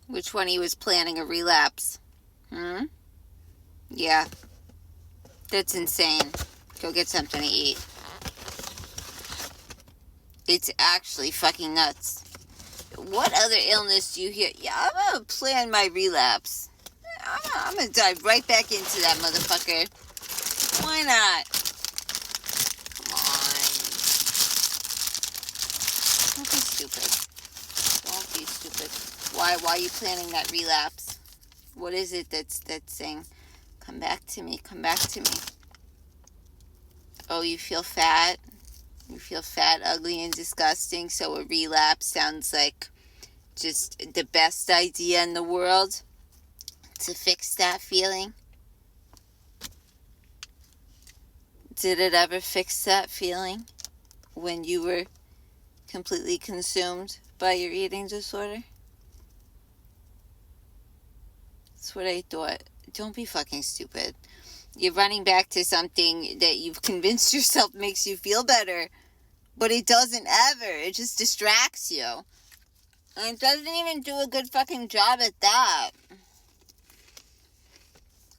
Which one he was planning a relapse? Yeah. That's insane. Go get something to eat. It's actually fucking nuts. What other illness do you hear? Yeah, I'm gonna plan my relapse. I'm gonna dive right back into that motherfucker. Why not? Come on. Don't be stupid. Don't be stupid. Why are you planning that relapse? What is it that's saying, come back to me, come back to me? Oh, you feel fat? You feel fat, ugly, and disgusting, so a relapse sounds like just the best idea in the world to fix that feeling? Did it ever fix that feeling when you were completely consumed by your eating disorder? That's what I thought. Don't be fucking stupid. You're running back to something that you've convinced yourself makes you feel better, but it doesn't ever. It just distracts you. And it doesn't even do a good fucking job at that.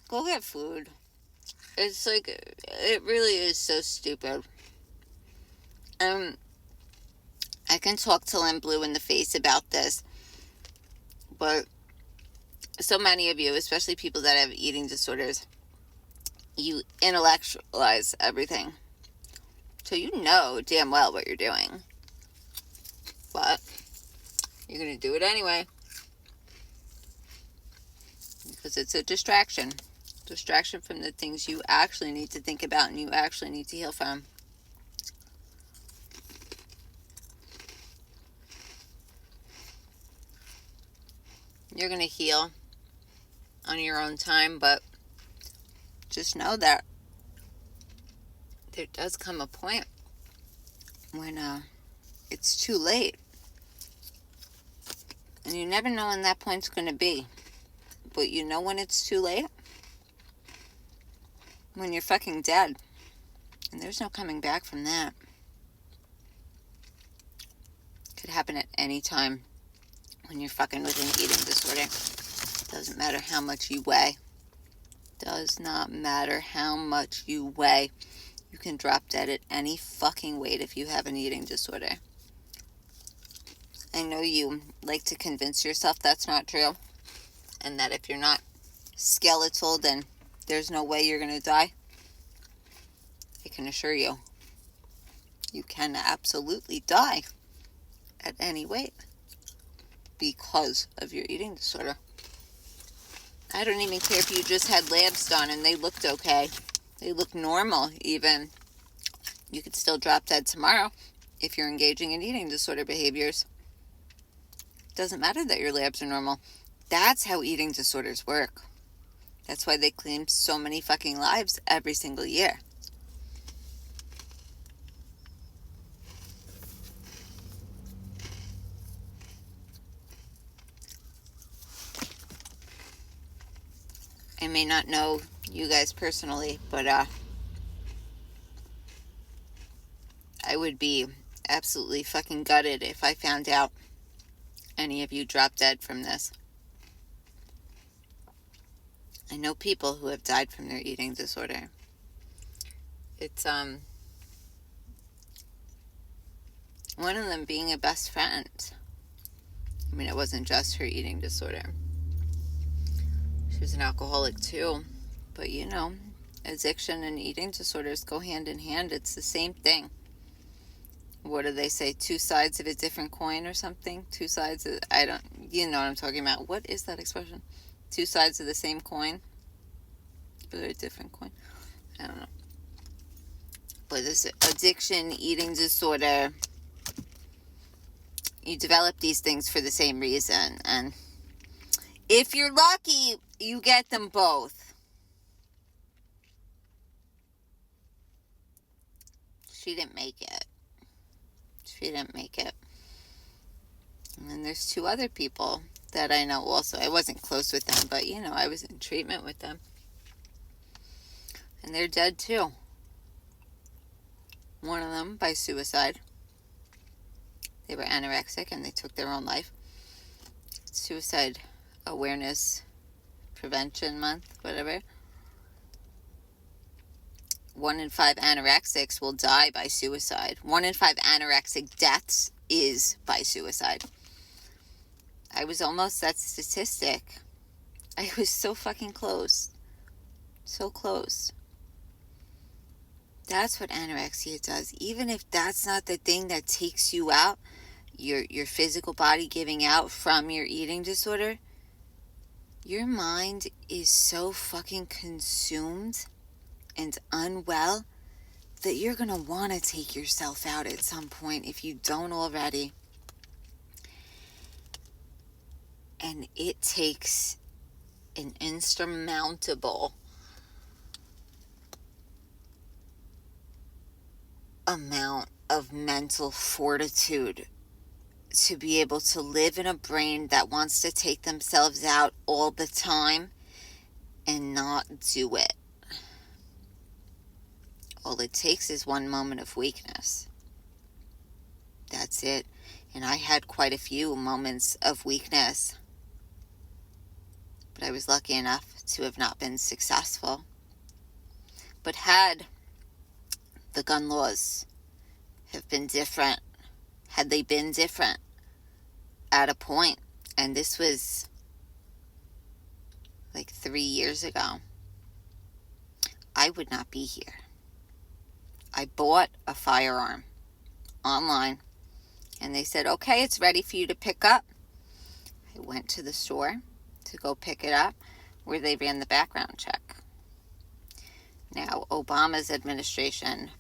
Go get food. It's like, it really is so stupid. I can talk till I'm blue in the face about this, but so many of you, especially people that have eating disorders, you intellectualize everything. So you know damn well what you're doing. But you're going to do it anyway. Because it's a distraction. Distraction from the things you actually need to think about and you actually need to heal from. You're going to heal on your own time, but just know that there does come a point when it's too late. And you never know when that point's going to be. But you know when it's too late? When you're fucking dead. And there's no coming back from that. Could happen at any time when you're fucking with an eating disorder. Doesn't matter how much you weigh. Does not matter how much you weigh. You can drop dead at any fucking weight if you have an eating disorder. I know you like to convince yourself that's not true. And that if you're not skeletal, then there's no way you're going to die. I can assure you, you can absolutely die at any weight because of your eating disorder. I don't even care if you just had labs done and they looked okay. They look normal even. You could still drop dead tomorrow if you're engaging in eating disorder behaviors. It doesn't matter that your labs are normal. That's how eating disorders work. That's why they claim so many fucking lives every single year. I may not know you guys personally, but I would be absolutely fucking gutted if I found out any of you dropped dead from this. I know people who have died from their eating disorder. It's one of them being a best friend. I mean, it wasn't just her eating disorder. She was an alcoholic too. But you know, addiction and eating disorders go hand in hand. It's the same thing. What do they say? Two sides of a different coin or something? Two sides of, you know what I'm talking about. What is that expression? Two sides of the same coin? But they're a different coin. I don't know. But this addiction, eating disorder, you develop these things for the same reason. And if you're lucky, you get them both. She didn't make it. She didn't make it. And then there's two other people that I know also. I wasn't close with them, but you know, I was in treatment with them. And they're dead too. One of them by suicide. They were anorexic and they took their own life. Suicide Awareness Prevention Month, whatever. 1 in 5 anorexics will die by suicide. 1 in 5 anorexic deaths is by suicide. I was almost that statistic. I was so fucking close. So close. That's what anorexia does. Even if that's not the thing that takes you out, your physical body giving out from your eating disorder, your mind is so fucking consumed and unwell that you're going to want to take yourself out at some point if you don't already. And it takes an insurmountable amount of mental fortitude to be able to live in a brain that wants to take themselves out all the time and not do it. All it takes is one moment of weakness. That's it. And I had quite a few moments of weakness, but I was lucky enough to have not been successful. But had the gun laws have been different, had they been different at a point, and this was like 3 years ago, I would not be here. I bought a firearm online, and they said, okay, it's ready for you to pick up. I went to the store to go pick it up, where they ran the background check. Now, Obama's administration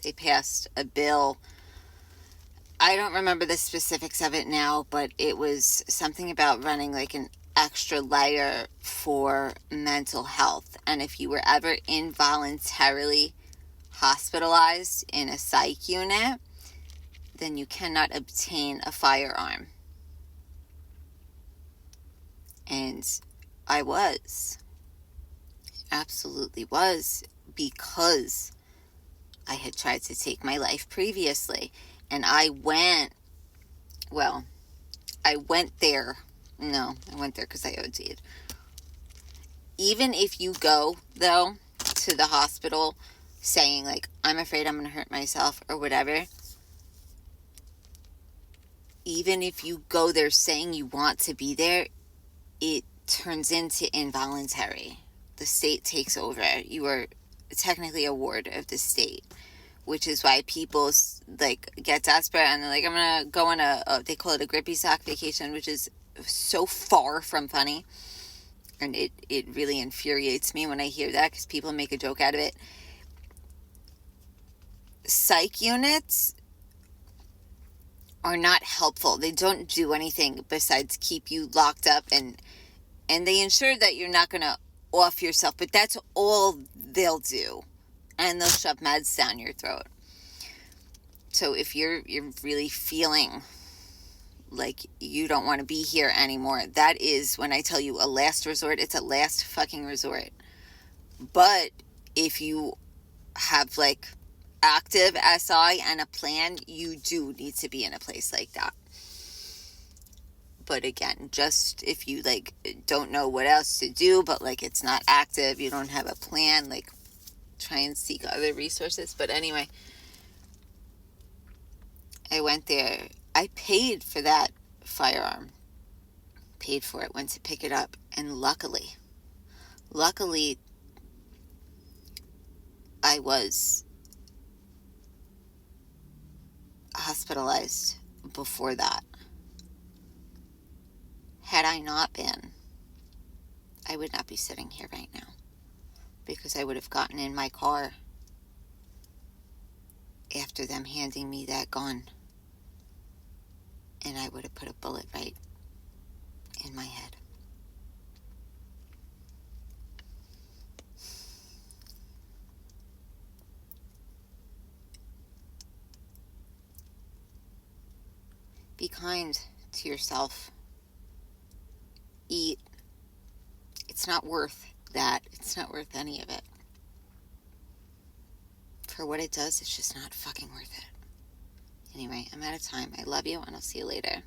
they passed a bill. I don't remember the specifics of it now, but it was something about running like an extra layer for mental health. And if you were ever involuntarily hospitalized in a psych unit, then you cannot obtain a firearm. And I was. Absolutely was, because I had tried to take my life previously. And I went there. No, I went there because I OD'd. Even if you go, though, to the hospital saying, like, I'm afraid I'm going to hurt myself or whatever, even if you go there saying you want to be there, it turns into involuntary. The state takes over. You are technically a ward of the state, which is why people like get desperate and they're like, I'm gonna go on they call it a grippy sock vacation, which is so far from funny, and it really infuriates me when I hear that, because people make a joke out of it. Psych units are not helpful. They don't do anything besides keep you locked up, and they ensure that you're not gonna off yourself, but that's all they'll do. And they'll shove meds down your throat. So if you're really feeling like you don't want to be here anymore, that is, when I tell you a last resort, it's a last fucking resort. But if you have like active SI and a plan, you do need to be in a place like that. But again, just if you like don't know what else to do, but like it's not active, you don't have a plan, like try and seek other resources. But anyway, I went there. I paid for that firearm. Paid for it, went to pick it up, and luckily, I was hospitalized before that. Had I not been, I would not be sitting here right now, because I would have gotten in my car after them handing me that gun, and I would have put a bullet right in my head. Be kind to yourself. Eat. It's not worth that. It's not worth any of it. For what it does, it's just not fucking worth it. Anyway, I'm out of time. I love you, and I'll see you later.